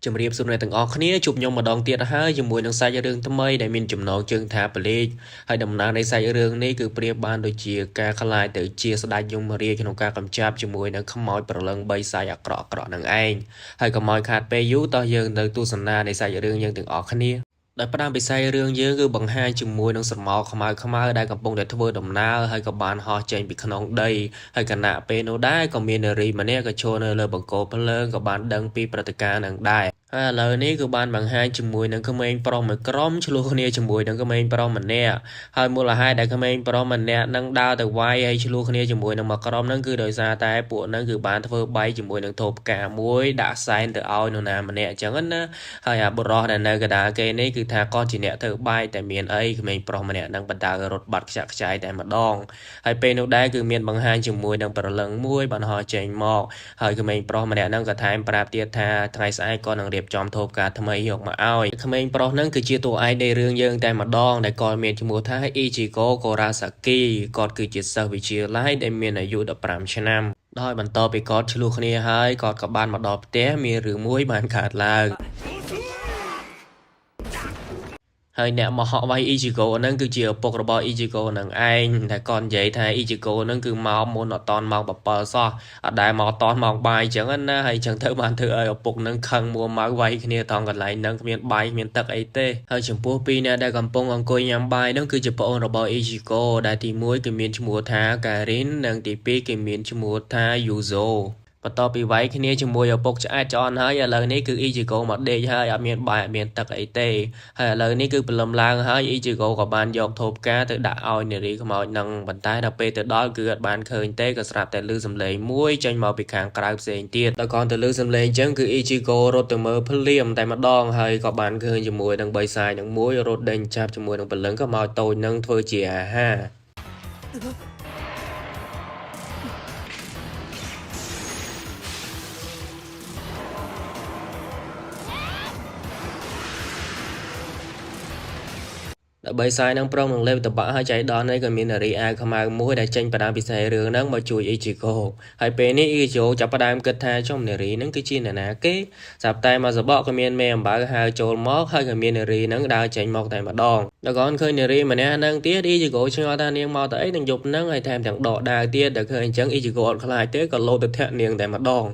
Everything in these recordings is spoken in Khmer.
ជំរាបសួរអ្នកទាំងអស់គ្នាជួបខ្ញុំម្ដងទៀតហើយជាមួយនឹងសាច់រឿងថ្មីដែលមានចំណងជើងថាប៉លេខហើយដំណើរនៃសាច់រឿងនេះគឺប្រៀបបានដូចជាការខ្លាយទៅជាស្ដេចយមរាជក្នុងការកម្ចាត់ជាមួយនឹងខ្មោចប្រលឹង3សាច់អាក្រក់នឹងឯងហើយក៏មកខាតពេលយូរតោះយើងទៅទស្សនានៃសាច់រឿងយើងទាំងអស់គ្នាដែលផ្ដើមពីសាច់រឿងយើងគឺបង្ហាញជាមួយនឹងស្រមោលខ្មៅដែលកំពុងតែធ្វើដំណើរហើយក៏បានហោះចេញពីក្នុងដីហើយគណៈពេលនោះដែរក៏មាននារីម្នាក់ក៏ឈរនៅលើបង្គោលភ្លើងក៏បានដឹងពីព្រឹត្តិការណ៍នឹងដែរហើយឥឡូវនេះគឺបានបង្ហាញជាមួយនឹងក្មេងប្រុសមួយក្រុមឆ្លោះគ្នាជាមួយនឹងក្មេងប្រុសម្នាក់ហើយមូលហេតុដែលក្មេងប្រុសម្នាក់នឹងដើរទៅវាយហើយឆ្លោះគ្នាជាមួយនឹងមួយក្រុមហ្នឹងគឺដោយសារតែពួកហ្នឹងគឺបានធ្វើបែកជាមួយនឹងធូបផ្កាមួយដាក់សែនទៅឲ្យនរណាម្នាក់អញ្ចឹងណាហើយអាបុរសដែលនៅកណ្ដាលគេនេះគឺថាគាត់ជាអ្នកធ្វើបែកតែមានអីក្មេងប្រុសម្នាក់នឹងបដើរត់បាត់ខ្ចាក់ខ្ចាយតែម្ដងហើយពេលនោះដែរគឺមានបង្ហាញជាមួយនឹងប្រលឹងមួយបានហោះចេញមកហើយក្មេងប្រុសម្នាក់ហ្នឹងក៏ថែមប្រាប់ទៀតថាថ្ងៃស្អែកគាត់នឹងរៀបចំធូបការថ្មីយកមកឲ្យក្មេងប្រុសហ្នឹងគឺជាតួឯកនៃរឿងយើងតែម្ដងដែលគាត់មានឈ្មោះថាអ៊ីជីកូកូរ៉ាសាគីគាត់គឺជាសិស្សវិទ្យាល័យដែលមានអាយុ15ឆ្នាំដោយបន្តពីគាត់ឆ្លោះគ្នាហើយគាត់ក៏បានមកដល់ផ្ទះមានរឿងមួយបានកើតឡើងហើយអ្នកមហោវាយអ៊ីជីកូហ្នឹងគឺជាឪពុករបស់អ៊ីជីកូហ្នឹងឯងតែគាត់និយាយថាអ៊ីជីកូហ្នឹងគឺមកមុនអត់តន់ម៉ោង7សោះអត់ដែលមកតន់ម៉ោងបាយអញ្ចឹងណាហើយអញ្ចឹងទៅបានធ្វើឲ្យឪពុកហ្នឹងខឹងមួម៉ៅវាយគ្នាត្រង់កន្លែងហ្នឹងគ្មានបាយគ្មានទឹកអីទេហើយចំពោះពីរអ្នកដែលកំពុងអង្គុយញ៉ាំបាយហ្នឹងគឺជាប្អូនរបស់អ៊ីជីកូដែលទី1គឺមានឈ្មោះថាការីននិងទី2គឺមានឈ្មោះថាយូហ្សូបន្ទាប់ពីវាយគ្នាជាមួយឪពុកឆ្អែតឆ្អន់ហើយឥឡូវនេះគឺអ៊ីជីកូមកដេកហើយអត់មានបាយអត់មានទឹកអីទេហើយឥឡូវនេះគឺព្រលឹមឡើងហើយអ៊ីជីកូក៏បានយកធូបផ្កាទៅដាក់ឲ្យនារីខ្មោចនឹងប៉ុន្តែដល់ពេលទៅដល់គឺអត់បានឃើញទេក៏ស្រាប់តែឮសំឡេងមួយចេញមកពីខាងក្រៅផ្សេងទៀតដល់គាត់ទៅឮសំឡេងអញ្ចឹងគឺអ៊ីជីកូរត់ទៅមើលភ្លាមតែម្ដងហើយក៏បានឃើញជាមួយនឹងបីសាយនឹងមួយរត់ដេញចាប់ជាមួយនឹងព្រលឹងខ្មោចតូចនឹងធ្វើជាអាហារដើម្បីសាយនឹងប្រុងនឹងលេបតបាក់ហើយចៃដន្យនេះក៏មាននារីអាវខ្មៅមួយដែលចេញផ្ដើមពីខ្សែរឿងហ្នឹងមកជួយអ៊ីជីកូហើយពេលនេះអ៊ីជីកូចាប់ផ្ដើមគិតថាចំនារីហ្នឹងគឺជាអ្នកណាគេស្រាប់តែមកសបកក៏មានមេអំបៅហៅចូលមកហើយក៏មាននារីហ្នឹងដើរចេញមកតែម្ដងដល់គាត់ឃើញនារីម្នាក់ហ្នឹងទៀតអ៊ីជីកូឆ្ងល់ថានាងមកទៅអីនឹងយប់ហ្នឹងហើយថែមទាំងដកដាវទៀតដល់ឃើញអញ្ចឹងអ៊ីជីកូអត់ខ្លាចទេក៏លោតទៅធាក់នាងតែម្ដង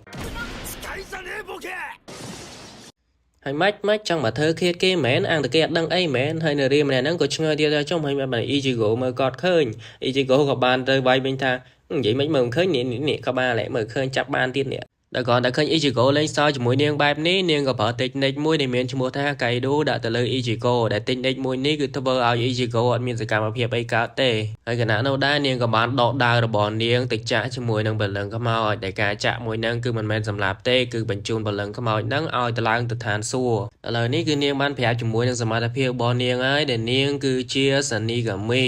ហើយម៉េចចង់មកធ្វើឃាតគេមែនអាងតែគេអត់ដឹងអីមែនហើយនារីម្នាក់ហ្នឹងក៏ឆ្ងល់ទៀតថាចុះហើយបានអ៊ីជីកូមើលគាត់ឃើញអ៊ីជីកូក៏បានទៅវាយវិញថានិយាយមិនមើលមិនឃើញនេះក៏បានlạiមើលឃើញចាប់បានទៀតនេះដល់គាត់តែឃើញអ៊ីជីកូលេងសើចជាមួយនាងបែបនេះនាងក៏ប្រើតិចនិចមួយដែលមានឈ្មោះថាកៃឌូដាក់ទៅលើអ៊ីជីកូដែលតិចនិចមួយនេះគឺធ្វើឲ្យអ៊ីជីកូអត់មានសកម្មភាពអីកើតទេហើយគណៈនោះដែរនាងក៏បានដកដាវរបស់នាងទៅចាក់ជាមួយនឹងបលឹងខ្មោចដែលការចាក់មួយហ្នឹងគឺមិនមែនសម្លាប់ទេគឺបញ្ជូនបលឹងខ្មោចហ្នឹងឲ្យទៅឡើងទៅឋានសួគ៌ឥឡូវនេះគឺនាងបានប្រាប់ជាមួយនឹងសមត្ថភាពរបស់នាងហើយដែលនាងគឺជាសានីកាមី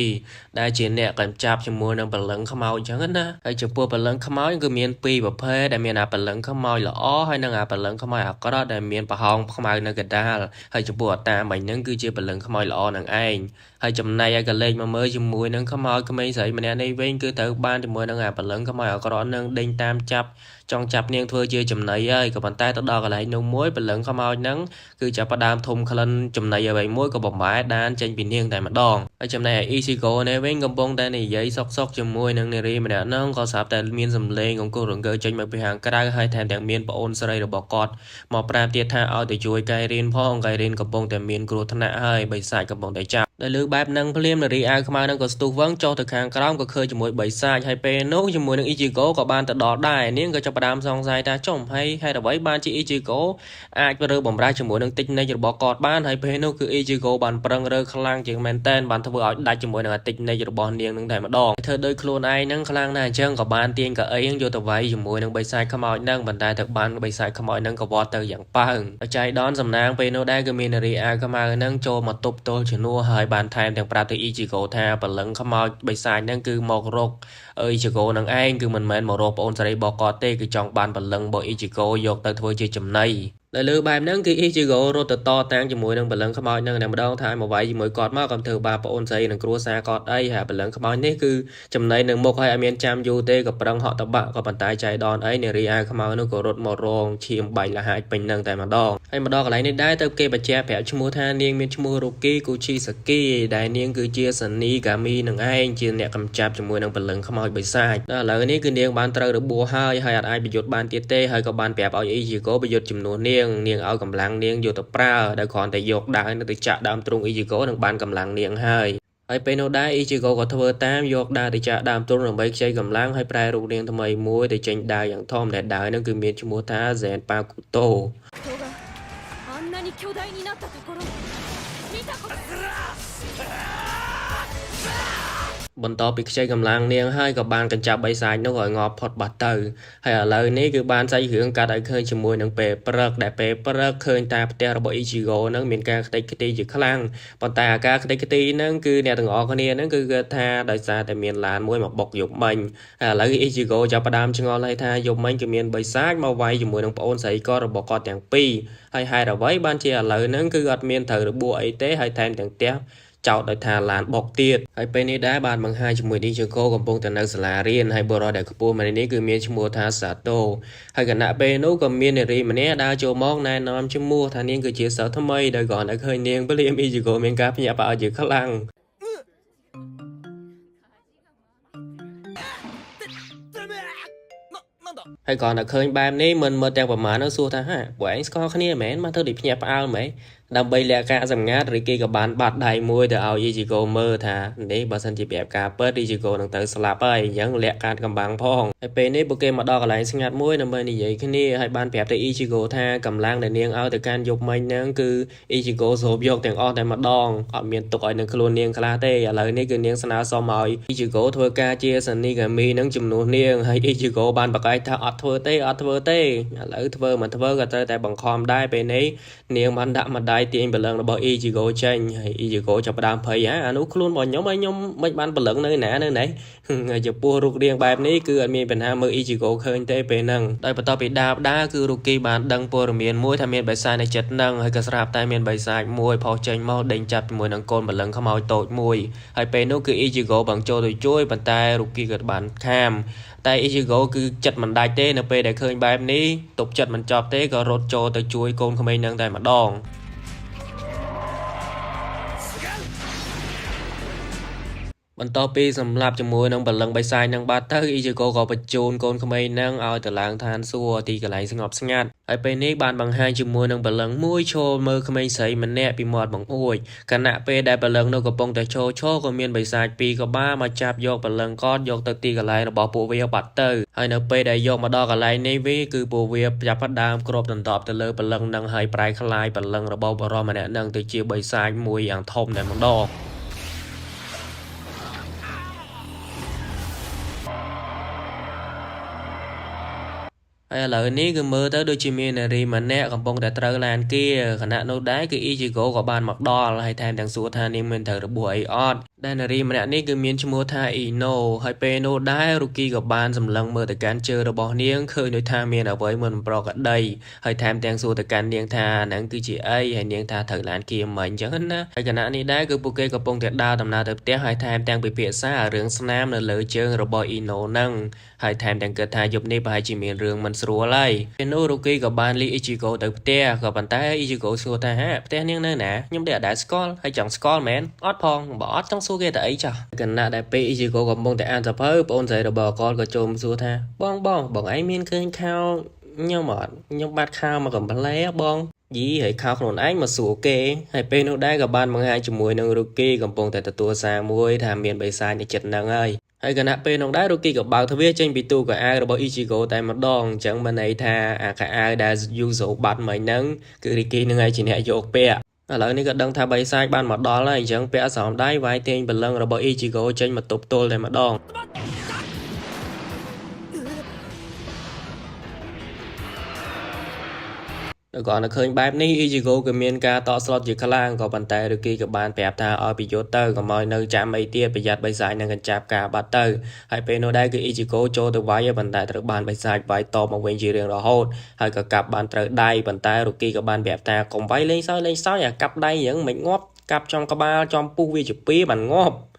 ដែលជាអ្នកកម្ចាប់ជាមួយនឹងបលឹងខ្មោចអញ្ចឹងណាហើយចំពោះបលឹងខ្មោចគឺមានពីរប្រភេទដែលមានអាបលឹងខ្មោចល្អហើយនឹងអាបលឹងខ្មោចអាក្រក់ដែលមានប្រហោងខ្មៅនៅកណ្ដាលហើយចំពោះអាតាមិញហ្នឹងគឺជាបលឹងខ្មោចល្អនឹងឯងហើយចំណែកឯកលេចមកមើលជាមួយនឹងខ្មោចក្មេងស្រីម្នាក់នេះវិញគឺត្រូវបានជាមួយនឹងអាបលឹងខ្មោចអាក្រក់នឹងដេញតាមចាប់ចង់ចាប់នាងធ្វើជាចំណីហើយក៏ប៉ុន្តែទៅដល់កន្លែងនោះមួយបលឹងខ្មោចហ្នឹងគឺចាប់ផ្ដើមធំក្លិនចំណីអ្វីមួយក៏បំបែដានចេញពីនាងតែម្ដងហើយចំណែកឯអ៊ីស៊ីកូនេះវិញកំពុងតែនិយាយសុកជាមួយនឹងនារីម្នាក់ហ្នឹងក៏ស្រាប់តែមានសំឡេងអង្គរង្គើចេញមកពីខាងក្រៅហើយថែមទាំងមានប្អូនស្រីរបស់គាត់មកប្រាប់ទៀតថាឲ្យទៅជួយកៃរីនផងកៃរីនកំពុងតែមានគ្រោះថ្នាក់ហើយបិសាចកំពុងតែចាប់ដែលលើបែបហ្នឹងភ្លាមនារីអាវខ្មៅហ្នឹងក៏ស្ទុះវឹងចុះទៅខាងក្រោមក៏ឃើញជាមួយបិសាចហើយពេលនោះជាមួយនឹងអ៊ីជីកូក៏បានទៅដល់ដែរនាងក៏ចាប់ផ្ដើមសង្ស័យថាចុះហើយហេតុអ្វីបានជាអ៊ីជីកូអាចរើបំរើជាមួយនឹងតិចនិចរបស់គាត់បានហើយពេលនោះគឺអ៊ីជីកូបានប្រឹងរើខ្លាំងជាងមែនតែនបានធ្វើឲ្យដាច់ជាមួយនឹងតិចនិចរបស់នាងនឹងតែម្ដងធ្វើដោយខ្លួនឯងហ្នឹងខ្លាំងណាស់អញ្ចឹងក៏បានទាញកៅអីហ្នឹងយកទៅវាយជាមួយនឹងបិសាចខ្មោចហ្នឹងប៉ុន្តែទៅបានបិសាចខ្មោចហ្នឹងក៏វត្តទៅយ៉ាងប៉ើងចៃដនសំណាងពេលនោះដែរគឺមាននារីអាវខ្មៅហ្នឹងចូលមកទប់ទល់ជំនួសហើយបានថែមទាំងប្រាប់ទៅអ៊ីជីកូថាបលឹងខ្មោចបិសាចហ្នឹងគឺមករកអ៊ីជីកូនឹងឯងគឺមិនមែនមករកប្អូនស្រីរបស់គាត់ទេគឺចង់បានបលឹងរបស់អ៊ីជីកូយកទៅធ្វើជាចំណី ដែលលើបែបហ្នឹងគឺ Ichigo រត់ទៅតតាំងជាមួយនឹងបលឹងខ្មោចនឹងតែម្ដងថាមកវាយជាមួយគាត់មកកំធ្វើបាបប្អូនស្រីនិងគ្រួសារគាត់អីហើយបលឹងខ្មោចនេះគឺចំណៃនឹងមុខហើយអត់មានចាំយូរទេក៏ប្រឹងហក់តបាក់ក៏ប៉ុន្តែចៃដនអីនារីអាវខ្មៅនោះក៏រត់មករងឈាមបាញ់លហាចពេញនឹងតែម្ដងហើយម្ដងកន្លែងនេះដែរទៅគេបញ្ជាក់ប្រាប់ឈ្មោះថានាងមានឈ្មោះ Ruki Kuchisaki ដែលនាងគឺជាសនីកាមីនឹងឯងជាអ្នកកម្ចាត់ជាមួយនឹងបលឹងខ្មោចបិសាចដល់ឥឡូវនេះគឺនាងបានត្រូវរបួសហើយអត់អាចប្រយុទ្ធបានទៀតទេហើយក៏បានប្រាប់ឲ្យ Ichigo ប្រយុទ្ធជំនួសនាងឲ្យកម្លាំងនាងយកទៅប្រើដោយគ្រាន់តែយកដាវទៅចាក់ដើមទ្រូង Ichigo នឹងបានកម្លាំងនាងហើយពេលនោះដែរ Ichigo ក៏ធ្វើតាមយកដាវទៅចាក់ដើមទ្រូងដើម្បីខ្ចីកម្លាំងហើយប្រែរូបរាងថ្មីមួយទៅចេញដាវយ៉ាងធំដែលដាវនឹងគឺមានឈ្មោះថា Zenpakuto បន្តពីខ្ចីកម្លាំងនាងហើយក៏បានកញ្ចាប់បិសាចនោះឲ្យងាប់ផុតបាត់ទៅហើយឥឡូវនេះគឺបានសាច់រឿងកាត់ឲ្យឃើញជាមួយនឹងពេលព្រឹកដែលពេលព្រឹកឃើញតែផ្ទះរបស់ Ichigo នឹងមានការខ្ទេចខ្ទីជាខ្លាំងប៉ុន្តែអាការខ្ទេចខ្ទីនឹងគឺអ្នកទាំងអស់គ្នានឹងគឺគាត់ថាដោយសារតែមានឡានមួយមកបុកយប់មិញហើយឥឡូវ Ichigo ចាប់ផ្ដើមឆ្ងល់ហើយថាយប់មិញគឺមានបិសាចមកវាយជាមួយនឹងប្អូនស្រីគាត់របស់គាត់ទាំងពីរហើយហេតុអ្វីបានជាឥឡូវហ្នឹងគឺអត់មានត្រូវរបួសអីទេហើយថែមទាំងផ្ទះចោតដោយថាឡានបុកទៀតហើយពេលនេះដែរបានបង្ហាញជាមួយឌីជកូកំពុងតែនៅសាលារៀនហើយបុរសដែលខ្ពស់ម្នាក់នេះគឺមានឈ្មោះថាសាតូហើយគណៈពេលនោះក៏មាននារីម្នាក់ដើរចូលមកណែនាំឈ្មោះថានាងគឺជាសិស្សថ្មីដោយគ្រាន់តែឃើញនាងភ្លាមអ៊ីជកូមានការភ្ញាក់ផ្អើលជាខ្លាំងហើយគ្រាន់តែឃើញបែបនេះមិនមើលទាំងប្រមាណនោះសួរថាហាពួកឯងស្គាល់គ្នាមែនមកទៅដូចភ្ញាក់ផ្អើលមែនដើម្បីលក្ខការសម្ងាត់រីគីក៏បានបាត់ដៃមួយទៅឲ្យ Ichigo មើលថានេះបើសិនជាប្រាប់ការពិត Ichigo នឹងទៅស្លាប់ហើយអញ្ចឹងលាក់កាតកំបាំងផងហើយពេលនេះពួកគេមកដល់កន្លែងស្ងាត់មួយដើម្បីនិយាយគ្នាហើយបានប្រាប់ទៅ Ichigo ថាកម្លាំងដែលនាងឲ្យទៅកាន់យប់មិញហ្នឹងគឺ Ichigo ស្រូបយកទាំងអស់តែម្ដងអត់មានទុកឲ្យនៅខ្លួននាងខ្លះទេឥឡូវនេះគឺនាងស្នើសុំឲ្យ Ichigo ធ្វើការជាសនីកាមីនឹងជំនួសនាងហើយ Ichigo បានប្រកែកថាអត់ធ្វើទេឥឡូវធ្វើមិនធ្វើក៏ត្រូវតែបង្ខំដែរពេលនេះនាងបានដាក់ម្ដាយទាញបលឹងរបស់ Ichigo ចេញហើយ Ichigo ចាប់ផ្ដើមភ័យអានោះខ្លួនរបស់ខ្ញុំហើយខ្ញុំមិនបានបលឹងនៅណាហើយចំពោះរូបរាងបែបនេះគឺអត់មានបញ្ហាមើល Ichigo ឃើញទេពេលហ្នឹងដោយបន្ទាប់ពីដាវគឺ Ruki បានដឹងព័ត៌មានមួយថាមានបិសាចនៅចិត្តហ្នឹងហើយក៏ស្រាប់តែមានបិសាចមួយផុសចេញមកដេញចាប់ជាមួយនឹងកូនបលឹងខ្មោចតូចមួយហើយពេលនោះគឺ Ichigo បានចូលទៅជួយប៉ុន្តែ Ruki ក៏បានខាមតែ Ichigo គឺចិត្តមិនដាច់ទេនៅពេលដែលឃើញបែបនេះទប់ចិត្តមិនចប់ទេក៏រត់ចូលទៅជួយកូនក្មេងនឹងតែម្ដងបន្ទាប់ពីសម្លាប់ជាមួយនឹងបលឹងបិសាចនឹងបាត់ទៅ Ichigo ក៏បញ្ជូនកូនក្មេងនឹងឲ្យទៅឡើងឋានសួគ៌ទីកន្លែងស្ងប់ស្ងាត់ហើយពេលនេះបានបង្ហាញជាមួយនឹងបលឹងមួយឈរមើលក្មេងស្រីម្នាក់ពីមាត់បង្អួចខណៈពេលដែលបលឹងនោះកំពុងតែឈរក៏មានបិសាចពីរក្បាលមកចាប់យកបលឹងគាត់យកទៅទីកន្លែងរបស់ពួកវាបាត់ទៅហើយនៅពេលដែលយកមកដល់កន្លែងនេះវាគឺពួកវាចាប់ផ្ដើមគ្របដណ្ដប់ទៅលើបលឹងនឹងហើយប្រែក្លាយបលឹងរបស់បរិសម្នាក់នឹងទៅជាបិសាចមួយយ៉ាងធំតែម្ដងហើយឥឡូវនេះគឺមើលទៅដូចជាមាននារីម្នាក់កំពុងតែត្រូវឡានគេខណៈនោះដែរគឺ Ichigo ក៏បានមកដល់ហើយថែមទាំងសួរថានាងមានត្រូវរបួសអីអត់ដែលនារីម្នាក់នេះគឺមានឈ្មោះថា Ino ហើយពេលនោះដែរ Ruki ក៏បានសម្លឹងមើលទៅកាន់ជើងរបស់នាងឃើញដូចថាមានអ្វីមិនប្រក្រតីហើយថែមទាំងសួរទៅកាន់នាងថាហ្នឹងគឺជាអីហើយនាងថាត្រូវឡានគេមិនអញ្ចឹងណាហើយខណៈនេះដែរគឺពួកគេកំពុងតែដើរដំណើរទៅផ្ទះហើយថែមទាំងពិភាក្សារឿងស្នាមនៅលើជើងរបស់ Ino ហ្នឹងហើយថែមទាំងគិតថាយប់នេះប្រហែលជាមានរឿងមិនស្រួលហើយពេលនោះ Ruki ក៏បានលី Ichigo ទៅផ្ទះក៏ប៉ុន្តែ Ichigo សួរថាផ្ទះនាងនៅណាខ្ញុំតែអត់ដែរស្គាល់ហើយចង់ស្គាល់មែនអត់ផងបើអត់ចង់សួរគេទៅអីចាស់គណៈដែលពេល Ichigo កំពុងតែអានសភៅប្អូនស្រីរបស់គាត់ក៏ចូលមកសួរថាបងឯងមានឃើញខោខ្ញុំអត់ខ្ញុំបាត់ខោមកកំ pl េបងយីហើយខោខ្លួនឯងមកសួរគេហើយពេលនោះដែរក៏បានបង្ហាញជាមួយនឹង Ruki កំពុងតែទទួលសារមួយថាមានបិសាចនៅចិត្តហ្នឹងហើយគណៈពេលនោះដែរ Ruki ក៏បើកទ្វារចេញពីទូកៅអៅរបស់ Ichigo តែម្ដងអញ្ចឹងមិនន័យថាអាកៅអៅដែល Yuzo បាត់មិញហ្នឹងគឺ Ruki នឹងឯងជាអ្នកយកពាក់ឥឡូវនេះក៏ដឹងថាបិសាចបានមកដល់ហើយអញ្ចឹងពាក់ស្រោមដៃវាយទាញបលឹងរបស់ Ichigo ចេញមកទប់ទល់តែម្ដង còn nó khơi bài ní Ichigo cái miền ca to slot chỉ khá lang có bàn tay được kia cái bàn bẹp tha ở bị dốt tơ còn mọi nơi chạm mấy tia bị giặt bay dài năng gần chạp cả bát tơ hay bên nó đây cái Ichigo cho từ vái bàn tay từ bàn bay dài vái to mà quên chỉ riêng đó hốt hay cả cặp bàn từ đây bàn tay được kia cái bàn bẹp tha còn vái lên sao nhà cặp đây những mình ngóp cặp trong cái ba trong pu vi chụp pí bàn ngóp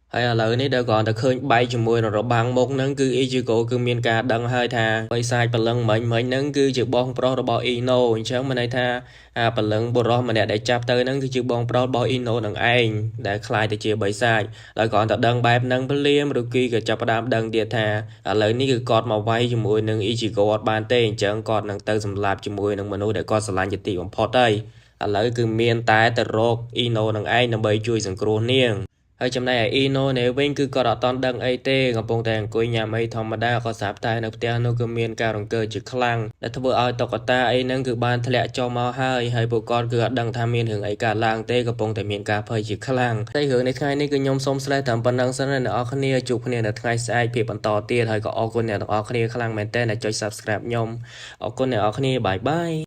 hay là lời này đã còn ta khơi bay cho mùi rồi bằng một nâng cư Ichigo cứ miền ca đăng hơi thà bay sai phần lưng mình nâng cư chữ bong pro rồi bỏ ino chẳng mà này tha phần lưng bồ ro mà để chắp tới nâng cư chữ bong pro bỏ ino nâng anh để khai từ chia bay sai lại còn ta đăng bài nâng phần liêm rồi kia cái chắp đam đăng địa thà lời này cứ cọt mà bay cho mùi nâng Ichigo bàn tên chẳng còn nâng tơ sầm lạp cho mùi nâng manu để con sờ lan dịch tỷ bằng pot đây lời cứ miền tai từ rok ino nâng anh nâng bay chui sừng cua niêng hay trong này ino nếu bên cứ có đọt toàn đăng ai tê gặp bông tàng cuối nhà mấy thòng mà đa có sạp tai nộp tiền nó cứ miền cao đồng cơ chữ khlang để thưa ai tộc ta ấy nâng cứ ban thẹn cho mau hai hay bộ con cứ đăng tham miền hưởng ấy cả làng tê gặp bông tại miền cao phơi chữ khlang tây hướng này khai này cứ nhom xôm slay tầm phần năng sân này ở khăn nia chụp khăn nia là khai sai phía bản tỏ tiền hay có ở con này ở khăn nia khlang mền tên là cho subscribe nhom ở con này ở khăn nia bye bye